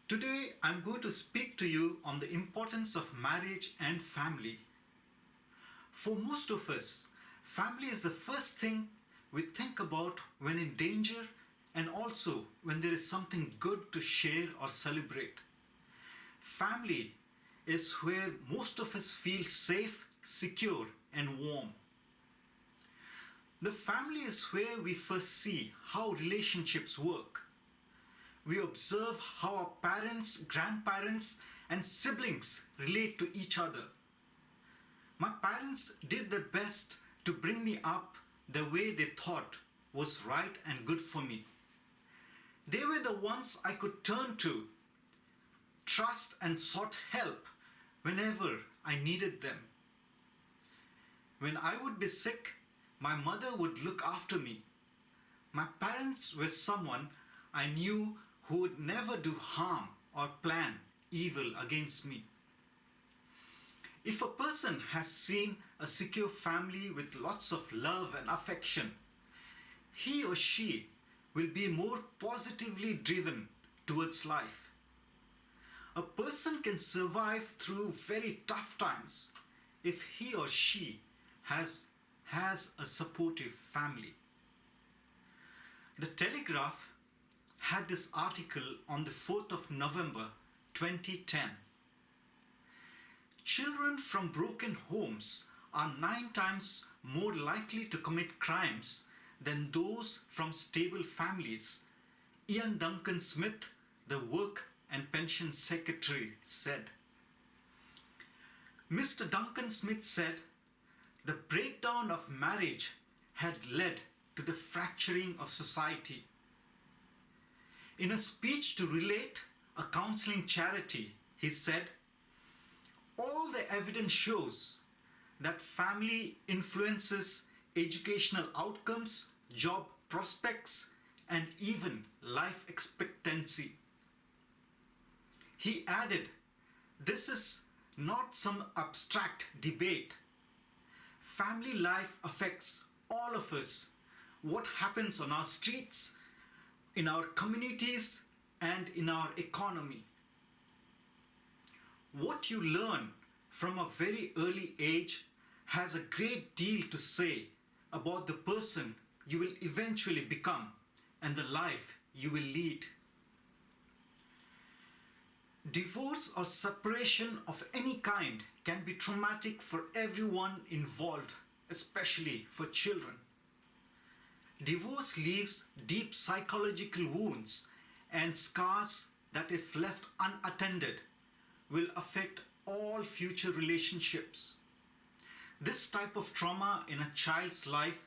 Today I'm going to speak to you on the importance of marriage and family. For most of us, family is the first thing we think about when in danger and also when there is something good to share or celebrate. Family is where most of us feel safe, secure, and warm. The family is where we first see how relationships work. We observe how our parents, grandparents, and siblings relate to each other. My parents did their best to bring me up the way they thought was right and good for me. They were the ones I could turn to, trust, and sought help whenever I needed them. When I would be sick, my mother would look after me. My parents were someone I knew who would never do harm or plan evil against me. If a person has seen a secure family with lots of love and affection, he or she will be more positively driven towards life. A person can survive through very tough times if he or she has a supportive family. The Telegraph had this article on the 4th of November 2010. Children from broken homes are 9 times more likely to commit crimes than those from stable families, Ian Duncan Smith, the Work and Pension Secretary, said. Mr. Duncan Smith said the breakdown of marriage had led to the fracturing of society. In a speech to Relate, a counseling charity, he said, all the evidence shows that family influences educational outcomes, job prospects, and even life expectancy. He added, this is not some abstract debate. Family life affects all of us. What happens on our streets, in our communities, and in our economy. What you learn from a very early age has a great deal to say about the person you will eventually become and the life you will lead. Divorce or separation of any kind can be traumatic for everyone involved, especially for children. Divorce leaves deep psychological wounds and scars that, if left unattended, will affect all future relationships. This type of trauma in a child's life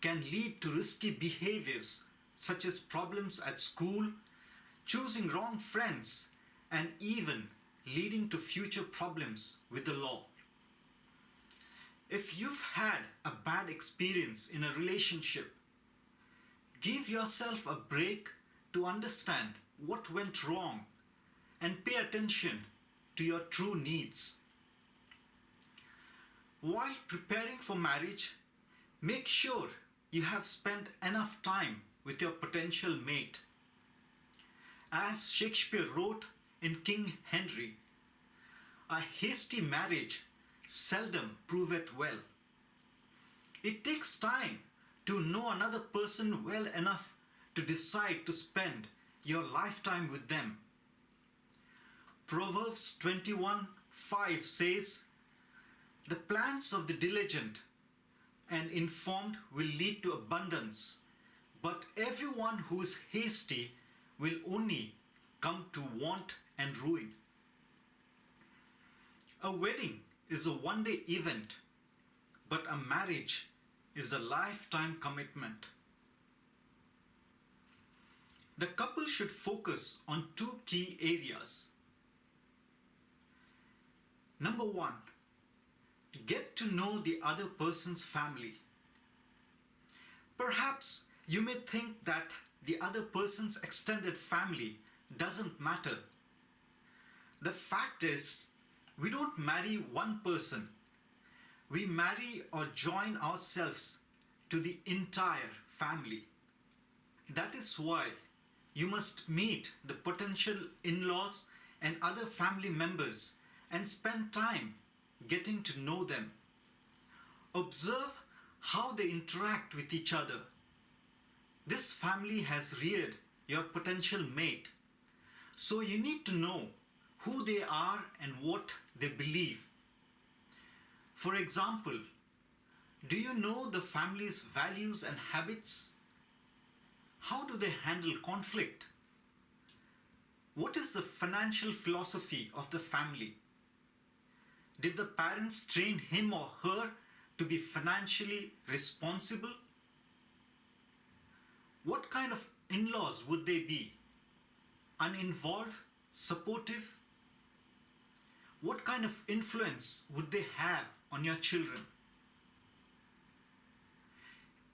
can lead to risky behaviors such as problems at school, choosing wrong friends, and even leading to future problems with the law. If you've had a bad experience in a relationship, give yourself a break to understand what went wrong and pay attention to your true needs. While preparing for marriage, make sure you have spent enough time with your potential mate. As Shakespeare wrote in King Henry, a hasty marriage seldom proveth well. It takes time to know another person well enough to decide to spend your lifetime with them. Proverbs 21:5 says, the plans of the diligent and informed will lead to abundance, but everyone who is hasty will only come to want and ruin. A wedding is a one-day event, but a marriage is a lifetime commitment. The couple should focus on 2 key areas. Number 1, get to know the other person's family. Perhaps you may think that the other person's extended family doesn't matter. The fact is, we don't marry one person. We marry or join ourselves to the entire family. That is why you must meet the potential in-laws and other family members and spend time getting to know them. Observe how they interact with each other. This family has reared your potential mate, so you need to know who they are and what they believe. For example, do you know the family's values and habits? How do they handle conflict? What is the financial philosophy of the family? Did the parents train him or her to be financially responsible? What kind of in-laws would they be? Uninvolved, supportive? What kind of influence would they have on your children?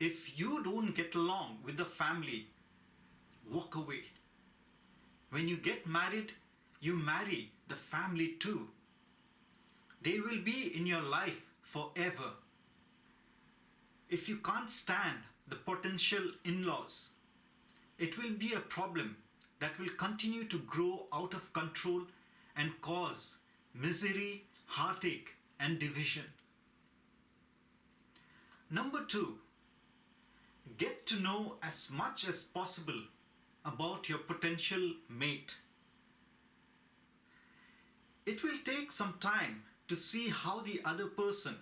If you don't get along with the family, walk away. When you get married, you marry the family too. They will be in your life forever. If you can't stand the potential in-laws, it will be a problem that will continue to grow out of control and cause misery, heartache, and division. Number 2, get to know as much as possible about your potential mate. It will take some time to see how the other person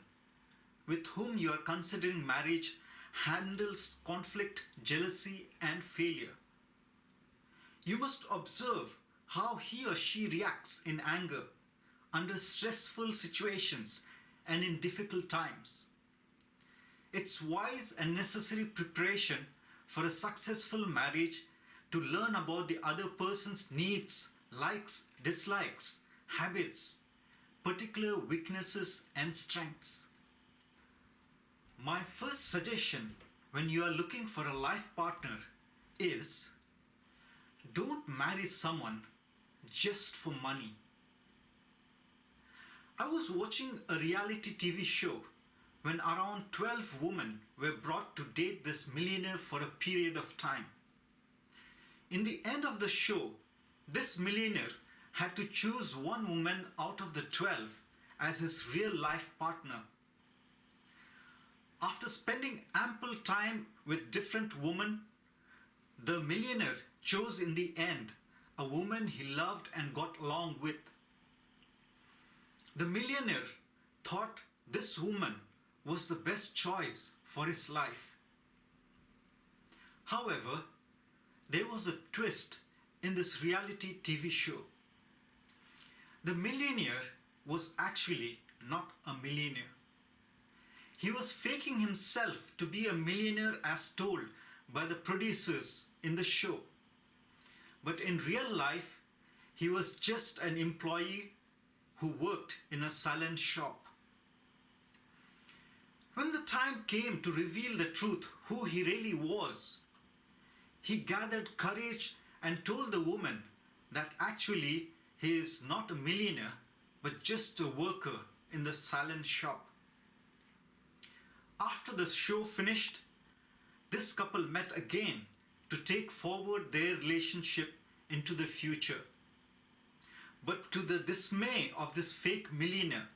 with whom you are considering marriage handles conflict, jealousy, and failure. You must observe how he or she reacts in anger, under stressful situations, and in difficult times. It's wise and necessary preparation for a successful marriage to learn about the other person's needs, likes, dislikes, habits, particular weaknesses, and strengths. My first suggestion when you are looking for a life partner is don't marry someone just for money. I was watching a reality TV show when around 12 women were brought to date this millionaire for a period of time. In the end of the show, this millionaire had to choose one woman out of the 12 as his real life partner. After spending ample time with different women, the millionaire chose in the end a woman he loved and got along with. The millionaire thought this woman was the best choice for his life. However, there was a twist in this reality TV show. The millionaire was actually not a millionaire. He was faking himself to be a millionaire as told by the producers in the show. But in real life, he was just an employee who worked in a salon shop. When the time came to reveal the truth, who he really was, he gathered courage and told the woman that actually he is not a millionaire but just a worker in the salon shop. After the show finished, this couple met again to take forward their relationship into the future. But to the dismay of this fake millionaire,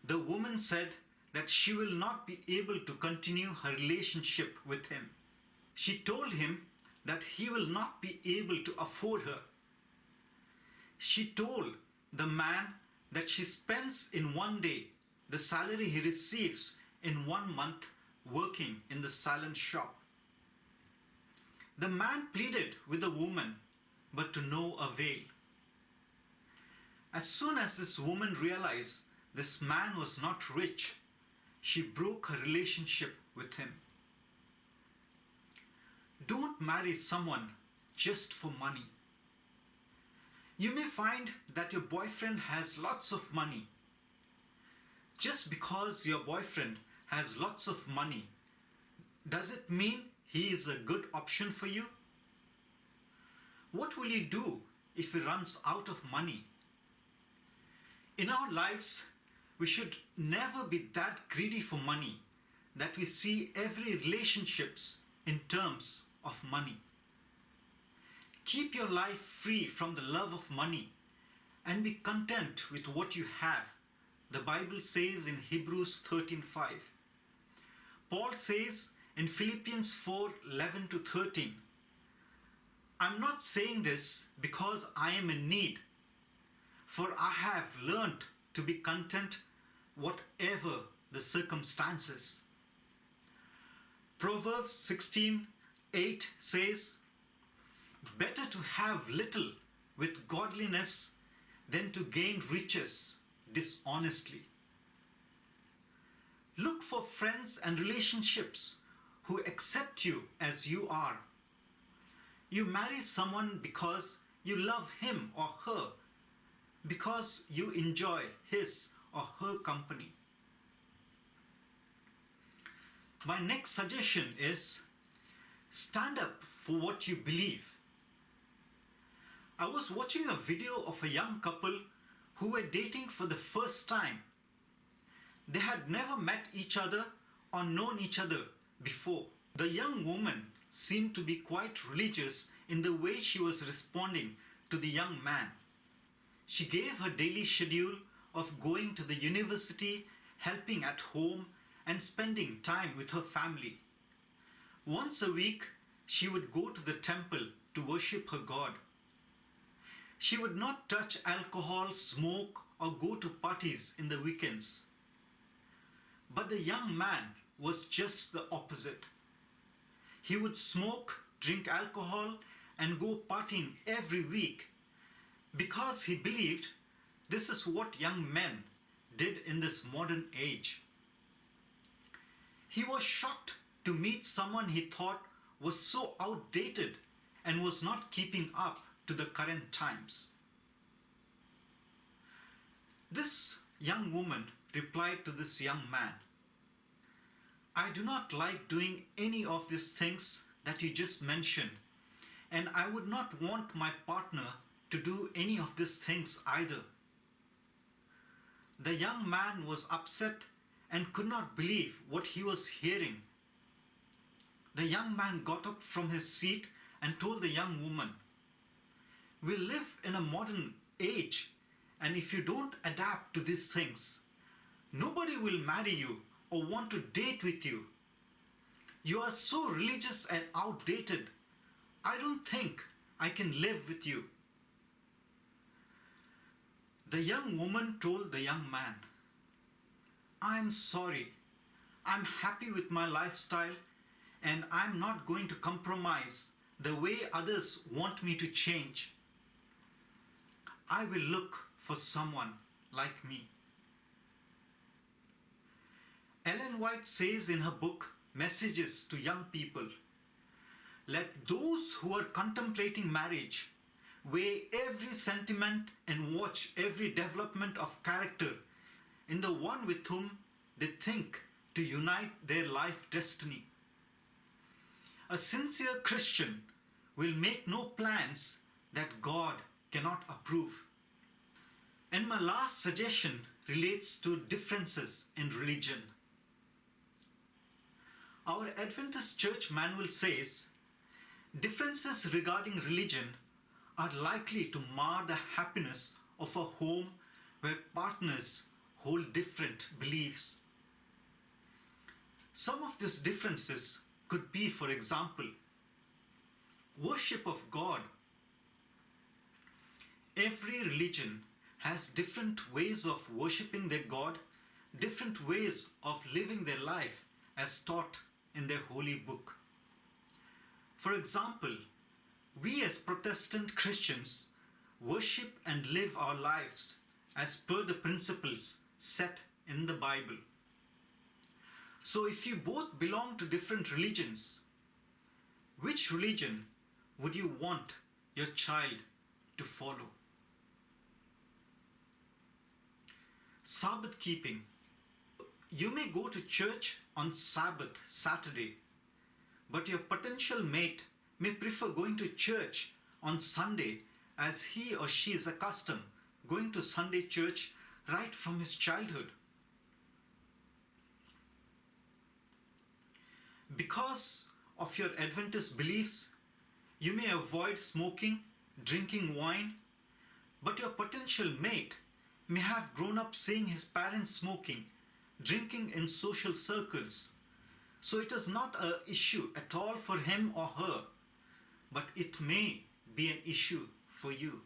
the woman said that she will not be able to continue her relationship with him. She told him that he will not be able to afford her. She told the man that she spends in one day the salary he receives in 1 month working in the salon shop. The man pleaded with the woman, but to no avail. As soon as this woman realized this man was not rich, she broke her relationship with him. Don't marry someone just for money. You may find that your boyfriend has lots of money. Just because your boyfriend has lots of money, does it mean he is a good option for you? What will you do if he runs out of money? In our lives, we should never be that greedy for money that we see every relationships in terms of money. Keep your life free from the love of money and be content with what you have. The Bible says in Hebrews 13:5. Paul says in Philippians 4:11 to 13, I'm not saying this because I am in need, for I have learned to be content whatever the circumstances. Proverbs 16:8 says, better to have little with godliness than to gain riches dishonestly. Look for friends and relationships who accept you as you are. You marry someone because you love him or her, because you enjoy his or her company. My next suggestion is stand up for what you believe. I was watching a video of a young couple who were dating for the first time. They had never met each other or known each other before. The young woman seemed to be quite religious in the way she was responding to the young man. She gave her daily schedule of going to the university, helping at home, and spending time with her family. Once a week, she would go to the temple to worship her God. She would not touch alcohol, smoke, or go to parties in the weekends. But the young man was just the opposite. He would smoke, drink alcohol, and go partying every week because he believed this is what young men did in this modern age. He was shocked to meet someone he thought was so outdated and was not keeping up to the current times. This young woman replied to this young man, I do not like doing any of these things that you just mentioned, and I would not want my partner to do any of these things either. The young man was upset and could not believe what he was hearing. The young man got up from his seat and told the young woman, we live in a modern age, and if you don't adapt to these things, nobody will marry you or want to date with you. You are so religious and outdated. I don't think I can live with you. The young woman told the young man, I'm sorry. I'm happy with my lifestyle, and I'm not going to compromise the way others want me to change. I will look for someone like me. Ellen White says in her book, Messages to Young People, let those who are contemplating marriage weigh every sentiment and watch every development of character in the one with whom they think to unite their life destiny. A sincere Christian will make no plans that God cannot approve. And my last suggestion relates to differences in religion. Our Adventist Church Manual says, differences regarding religion are likely to mar the happiness of a home where partners hold different beliefs. Some of these differences could be, for example, worship of God. Every religion has different ways of worshipping their God, different ways of living their life as taught in their holy book. For example, we as Protestant Christians worship and live our lives as per the principles set in the Bible. So if you both belong to different religions, which religion would you want your child to follow? Sabbath keeping. You may go to church on Sabbath, Saturday, but your potential mate may prefer going to church on Sunday as he or she is accustomed going to Sunday church right from his childhood. Because of your Adventist beliefs, You may avoid smoking, drinking wine, but your potential mate may have grown up seeing his parents smoking, drinking in social circles. So it is not an issue at all for him or her, but it may be an issue for you.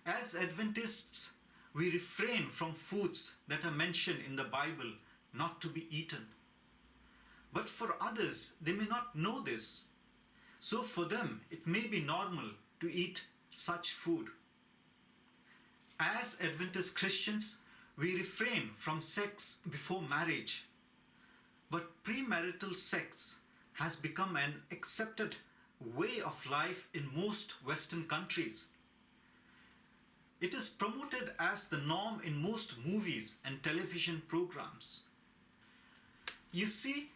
As Adventists, we refrain from foods that are mentioned in the Bible not to be eaten. But for others, they may not know this. So for them, it may be normal to eat such food. As Adventist Christians, we refrain from sex before marriage. But premarital sex has become an accepted way of life in most Western countries. It is promoted as the norm in most movies and television programs. You see,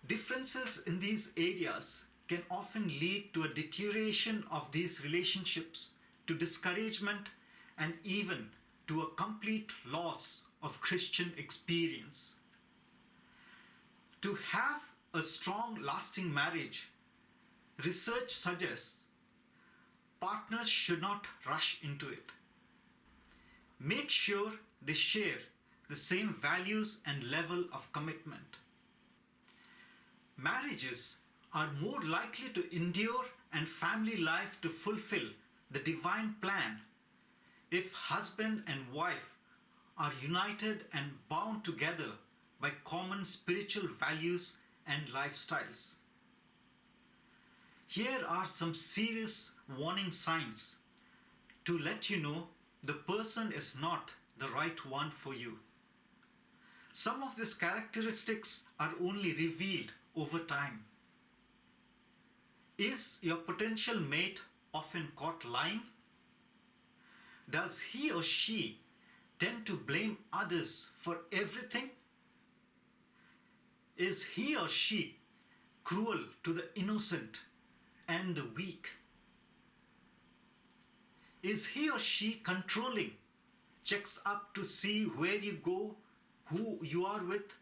differences in these areas can often lead to a deterioration of these relationships, to discouragement, and even to a complete loss of Christian experience. To have a strong, lasting marriage, research suggests partners should not rush into it. Make sure they share the same values and level of commitment. Marriages are more likely to endure and family life to fulfill the divine plan if husband and wife are united and bound together by common spiritual values and lifestyles. Here are some serious warning signs to let you know the person is not the right one for you. Some of these characteristics are only revealed over time. Is your potential mate often caught lying? Does he or she tend to blame others for everything? Is he or she cruel to the innocent and the weak? Is he or she controlling, checks up to see where you go, who you are with,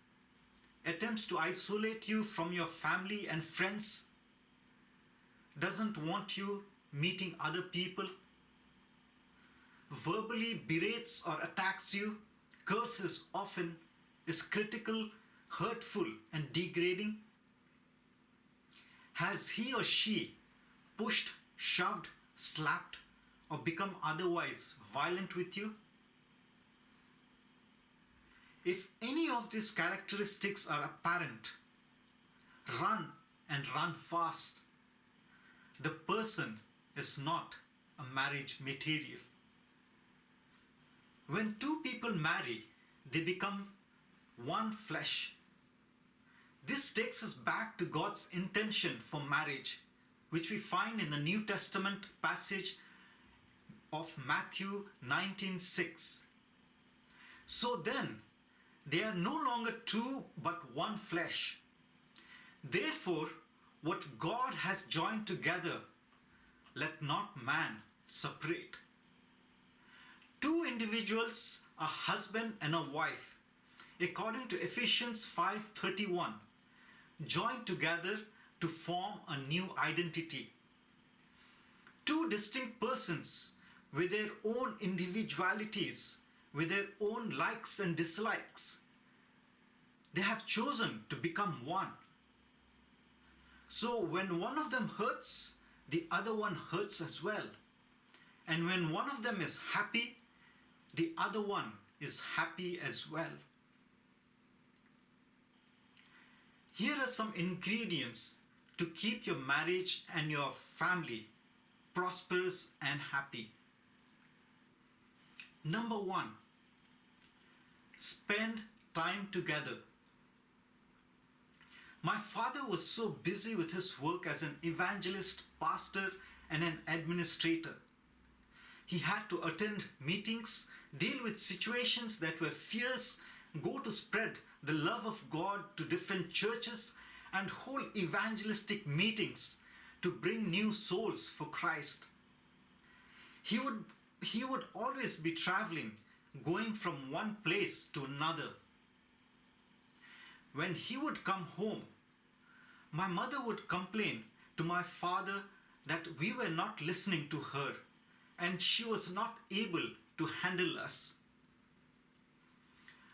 attempts to isolate you from your family and friends, doesn't want you meeting other people, verbally berates or attacks you, curses often, is critical, hurtful and degrading? Has he or she pushed, shoved, slapped, or become otherwise violent with you? If any of these characteristics are apparent, run and run fast. The person is not a marriage material. When two people marry, they become one flesh. This takes us back to God's intention for marriage, which we find in the New Testament passage of Matthew 19:6. So then, they are no longer two but one flesh. Therefore, what God has joined together, let not man separate. Two individuals, a husband and a wife, according to Ephesians 5:31, joined together to form a new identity. Two distinct persons with their own individualities, with their own likes and dislikes. They have chosen to become one. So when one of them hurts, the other one hurts as well. And when one of them is happy, the other one is happy as well. Here are some ingredients to keep your marriage and your family prosperous and happy. Number 1, spend time together. My father was so busy with his work as an evangelist, pastor, and an administrator. He had to attend meetings, deal with situations that were fierce, go to spread the love of God to different churches, and hold evangelistic meetings to bring new souls for Christ. He would always be traveling, going from one place to another. When he would come home, my mother would complain to my father that we were not listening to her and she was not able to handle us.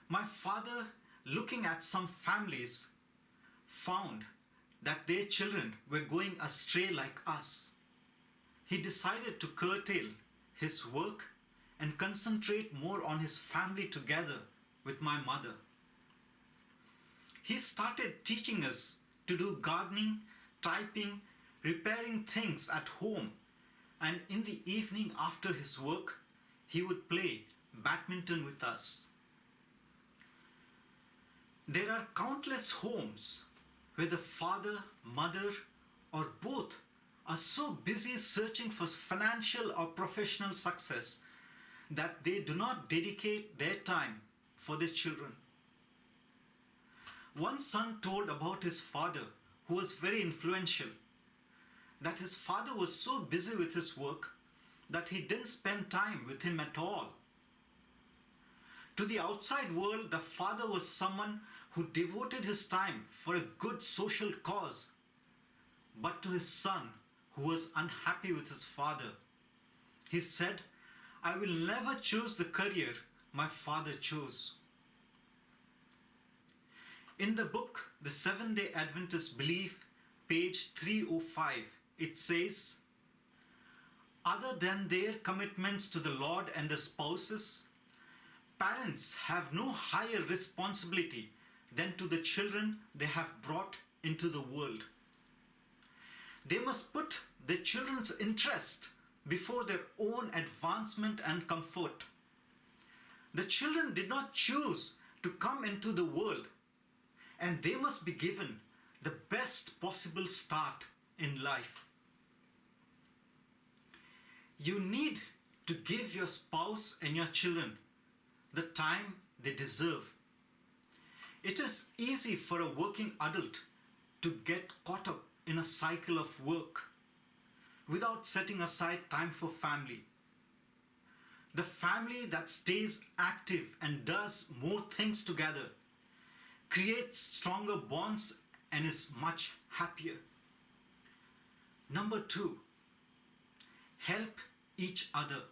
My father, looking at some families, found that their children were going astray like us. He decided to curtail his work and concentrate more on his family together with my mother. He started teaching us to do gardening, typing, repairing things at home, and in the evening after his work, he would play badminton with us. There are countless homes where the father, mother, or both are so busy searching for financial or professional success that they do not dedicate their time for their children. One son told about his father, who was very influential, that his father was so busy with his work that he didn't spend time with him at all. To the outside world, the father was someone who devoted his time for a good social cause. But to his son, who was unhappy with his father, he said, "I will never choose the career my father chose." In the book, The Seventh-day Adventist Belief, page 305, it says, "Other than their commitments to the Lord and the spouses, parents have no higher responsibility than to the children they have brought into the world. They must put their children's interest before their own advancement and comfort. The children did not choose to come into the world, and they must be given the best possible start in life." You need to give your spouse and your children the time they deserve. It is easy for a working adult to get caught up in a cycle of work without setting aside time for family. The family that stays active and does more things together creates stronger bonds and is much happier. Number 2, help each other.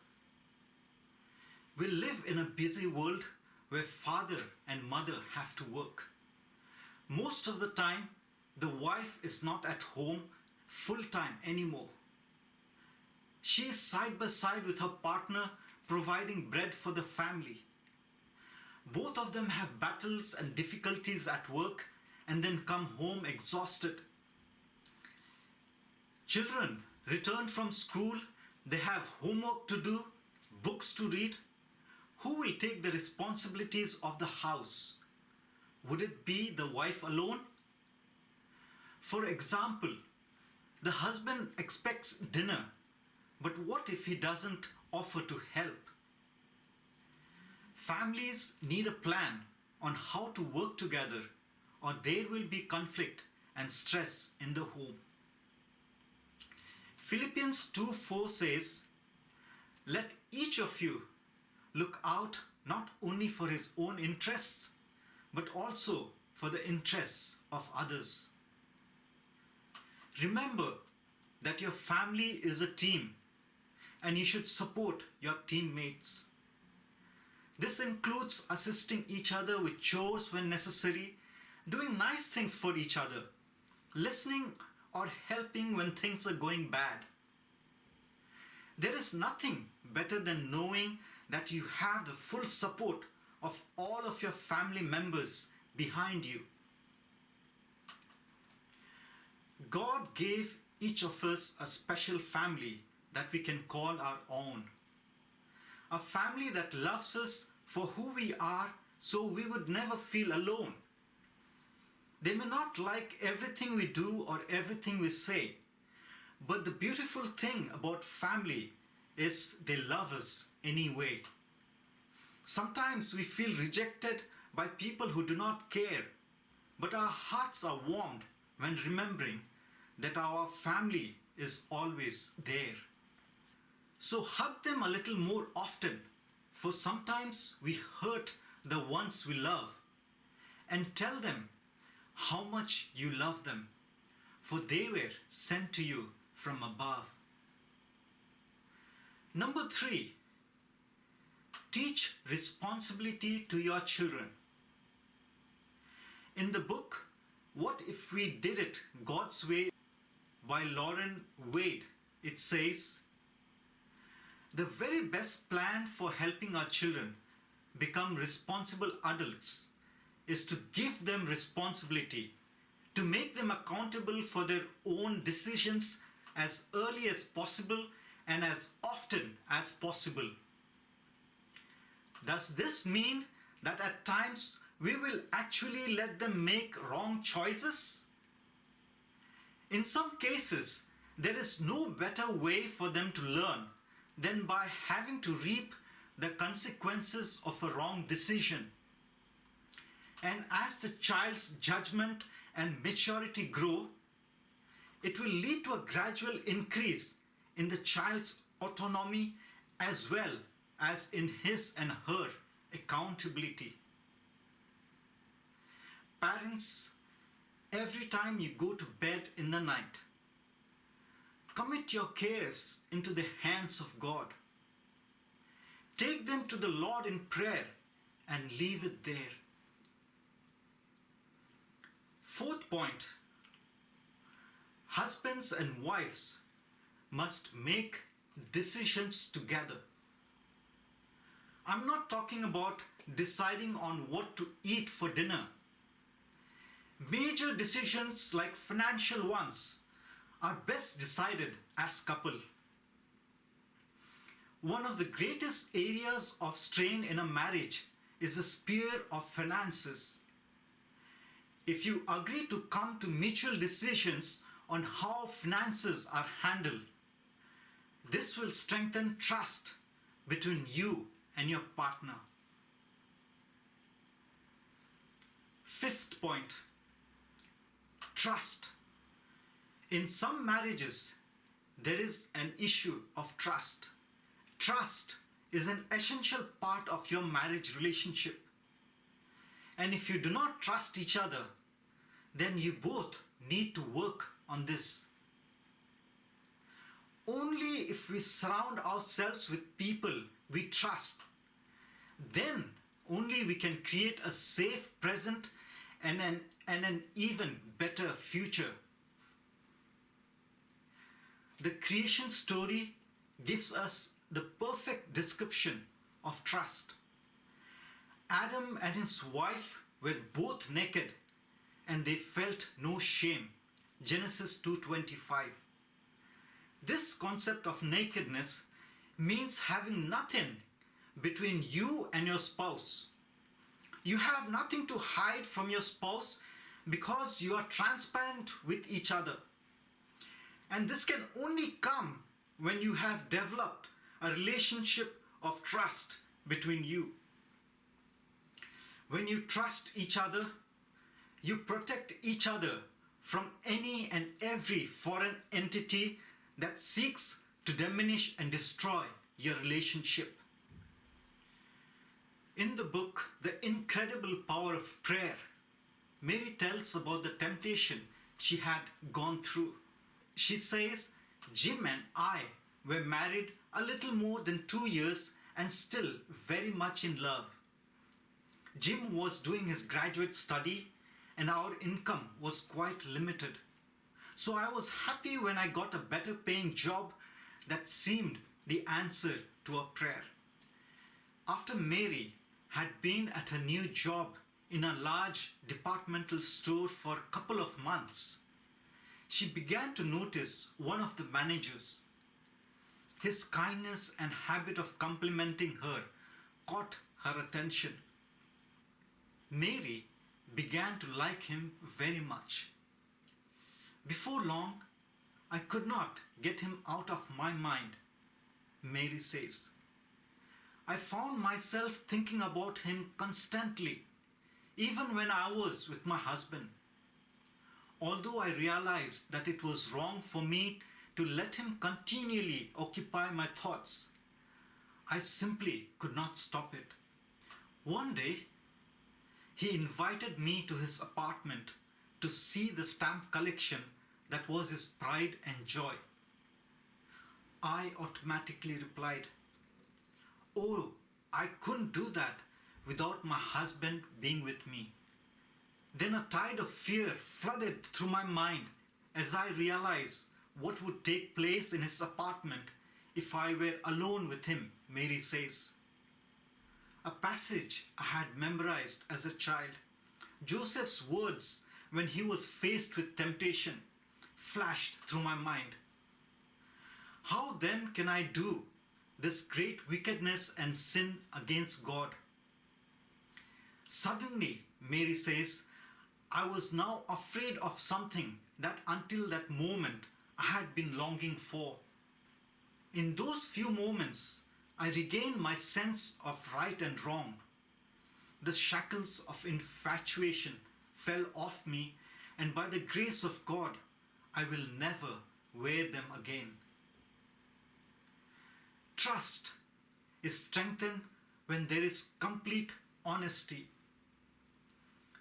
We live in a busy world where father and mother have to work. Most of the time, the wife is not at home full-time anymore. She is side by side with her partner, providing bread for the family. Both of them have battles and difficulties at work and then come home exhausted. Children return from school, they have homework to do, books to read. Who will take the responsibilities of the house? Would it be the wife alone? For example, the husband expects dinner, but what if he doesn't offer to help? Families need a plan on how to work together, or there will be conflict and stress in the home. Philippians 2:4 says, "Let each of you look out not only for his own interests, but also for the interests of others." Remember that your family is a team and you should support your teammates. This includes assisting each other with chores when necessary, doing nice things for each other, listening or helping when things are going bad. There is nothing better than knowing that you have the full support of all of your family members behind you. God gave each of us a special family that we can call our own. A family that loves us for who we are, so we would never feel alone. They may not like everything we do or everything we say, but the beautiful thing about family is they love us anyway. Sometimes we feel rejected by people who do not care, but our hearts are warmed when remembering that our family is always there. So hug them a little more often, for sometimes we hurt the ones we love, and tell them how much you love them, for they were sent to you from above. Number 3, teach responsibility to your children. In the book, What If We Did It God's Way by Lauren Wade, it says, the very best plan for helping our children become responsible adults is to give them responsibility, to make them accountable for their own decisions as early as possible and as often as possible. Does this mean that at times we will actually let them make wrong choices? In some cases, there is no better way for them to learn than by having to reap the consequences of a wrong decision. And as the child's judgment and maturity grow, it will lead to a gradual increase in the child's autonomy as well as in his and her accountability. Parents, every time you go to bed in the night, commit your cares into the hands of God. Take them to the Lord in prayer and leave it there. Fourth point, husbands and wives must make decisions together. I'm not talking about deciding on what to eat for dinner. Major decisions like financial ones are best decided as couple. One of the greatest areas of strain in a marriage is the sphere of finances. If you agree to come to mutual decisions on how finances are handled, this will strengthen trust between you and your partner. Fifth point, trust. In some marriages, there is an issue of trust. Trust is an essential part of your marriage relationship. And if you do not trust each other, then you both need to work on this. Only if we surround ourselves with people we trust, then only we can create a safe present and an even better future. The creation story gives us the perfect description of trust. Adam and his wife were both naked and they felt no shame. Genesis 2:25. This concept of nakedness means having nothing between you and your spouse. You have nothing to hide from your spouse because you are transparent with each other. And this can only come when you have developed a relationship of trust between you. When you trust each other, you protect each other from any and every foreign entity that seeks to diminish and destroy your relationship. In the book, The Incredible Power of Prayer, Mary tells about the temptation she had gone through. She says, Jim and I were married a little more than 2 years and still very much in love. Jim was doing his graduate study and our income was quite limited. So I was happy when I got a better paying job that seemed the answer to a prayer. After Mary had been at her new job in a large departmental store for a couple of months, she began to notice one of the managers. His kindness and habit of complimenting her caught her attention. Mary began to like him very much. Before long, I could not get him out of my mind, Mary says. I found myself thinking about him constantly, even when I was with my husband. Although I realized that it was wrong for me to let him continually occupy my thoughts, I simply could not stop it. One day, he invited me to his apartment to see the stamp collection that was his pride and joy. I automatically replied, "Oh, I couldn't do that without my husband being with me." Then a tide of fear flooded through my mind as I realized what would take place in his apartment if I were alone with him, Mary says. A passage I had memorized as a child, Joseph's words when he was faced with temptation, flashed through my mind. How then can I do this great wickedness and sin against God? Suddenly, Mary says, I was now afraid of something that until that moment I had been longing for. In those few moments, I regained my sense of right and wrong. The shackles of infatuation fell off me, and by the grace of God, I will never wear them again. Trust is strengthened when there is complete honesty.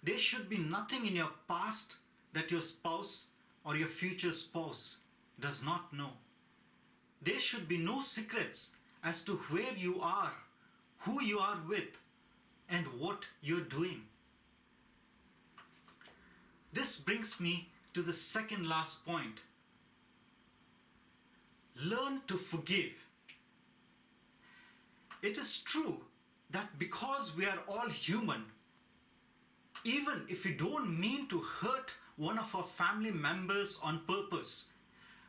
There should be nothing in your past that your spouse or your future spouse does not know. There should be no secrets as to where you are, who you are with, and what you're doing. This brings me to the second last point. Learn to forgive. It is true that because we are all human, even if we don't mean to hurt one of our family members on purpose,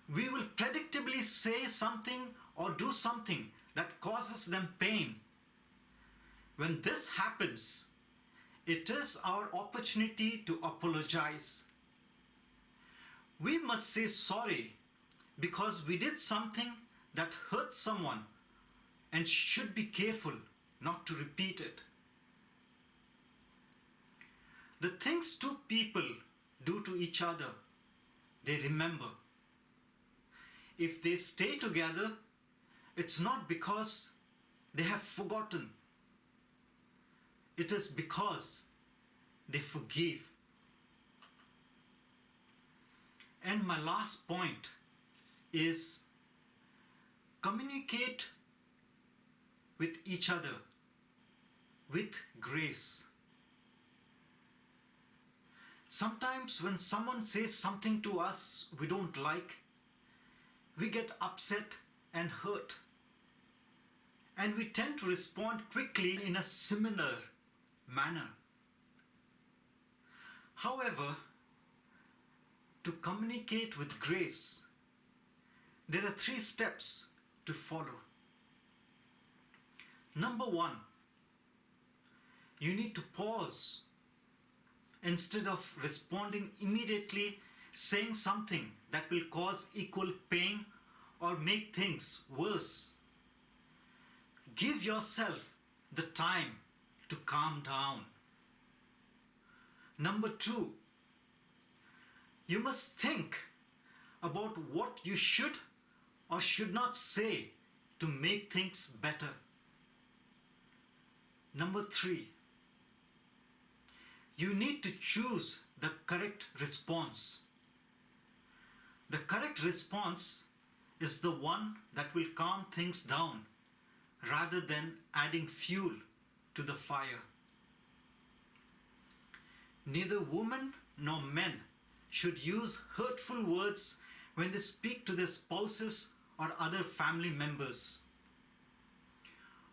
we will predictably say something or do something that causes them pain. When this happens, it is our opportunity to apologize. We must say sorry because we did something that hurt someone and should be careful not to repeat it. The things two people do to each other, they remember. If they stay together, it's not because they have forgotten. It is because they forgive. And my last point is communicate with each other with grace. Sometimes when someone says something to us we don't like, we get upset and hurt. And we tend to respond quickly in a similar manner. However, to communicate with grace, there are 3 steps to follow. Number 1, you need to pause. Instead of responding immediately, saying something that will cause equal pain or make things worse. Give yourself the time to calm down. Number 2, you must think about what you should or should not say to make things better. Number 3, you need to choose the correct response. The correct response is the one that will calm things down rather than adding fuel to the fire. Neither women nor men should use hurtful words when they speak to their spouses or other family members.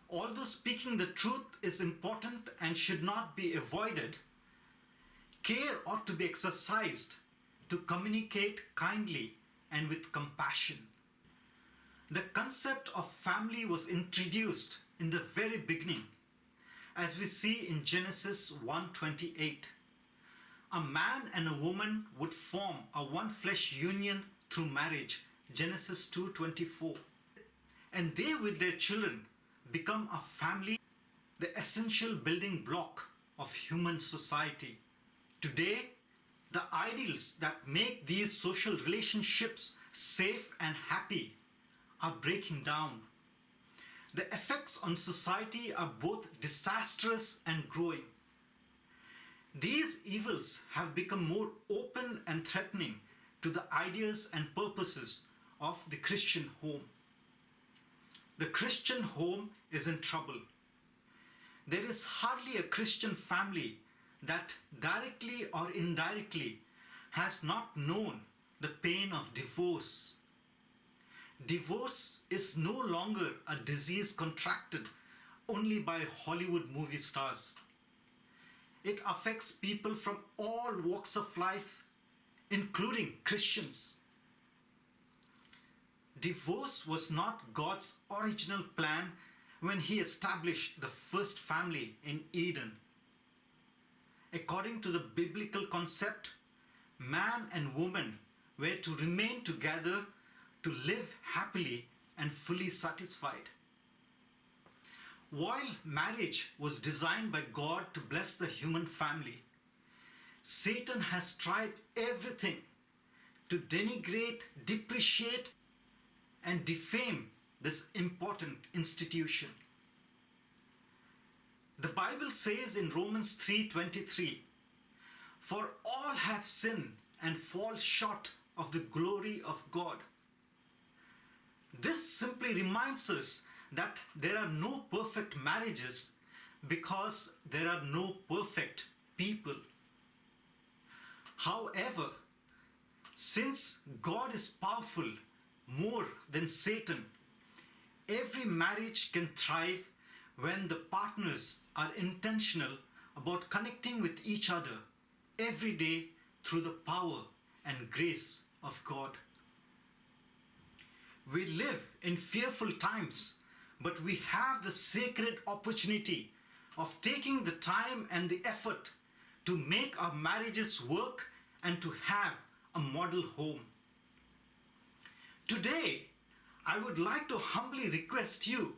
Although speaking the truth is important and should not be avoided, care ought to be exercised to communicate kindly and with compassion. The concept of family was introduced in the very beginning, as we see in Genesis 1:28. A man and a woman would form a one flesh union through marriage, Genesis 2:24. And they with their children become a family, the essential building block of human society. Today, the ideals that make these social relationships safe and happy are breaking down. The effects on society are both disastrous and growing. These evils have become more open and threatening to the ideas and purposes of the Christian home. The Christian home is in trouble. There is hardly a Christian family that directly or indirectly has not known the pain of divorce. Divorce is no longer a disease contracted only by Hollywood movie stars. It affects people from all walks of life, including Christians. Divorce was not God's original plan when He established the first family in Eden. According to the biblical concept, man and woman were to remain together to live happily and fully satisfied. While marriage was designed by God to bless the human family, Satan has tried everything to denigrate, depreciate, and defame this important institution. The Bible says in Romans 3:23, "For all have sinned and fall short of the glory of God." This simply reminds us that there are no perfect marriages because there are no perfect people. However, since God is powerful more than Satan, every marriage can thrive when the partners are intentional about connecting with each other every day through the power and grace of God. We live in fearful times, but we have the sacred opportunity of taking the time and the effort to make our marriages work and to have a model home. Today, I would like to humbly request you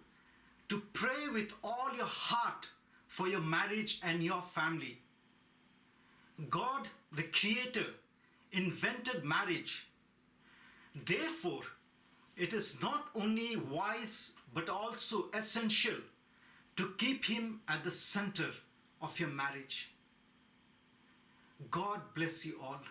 to pray with all your heart for your marriage and your family. God, the Creator, invented marriage. Therefore, it is not only wise but also essential to keep Him at the center of your marriage. God bless you all.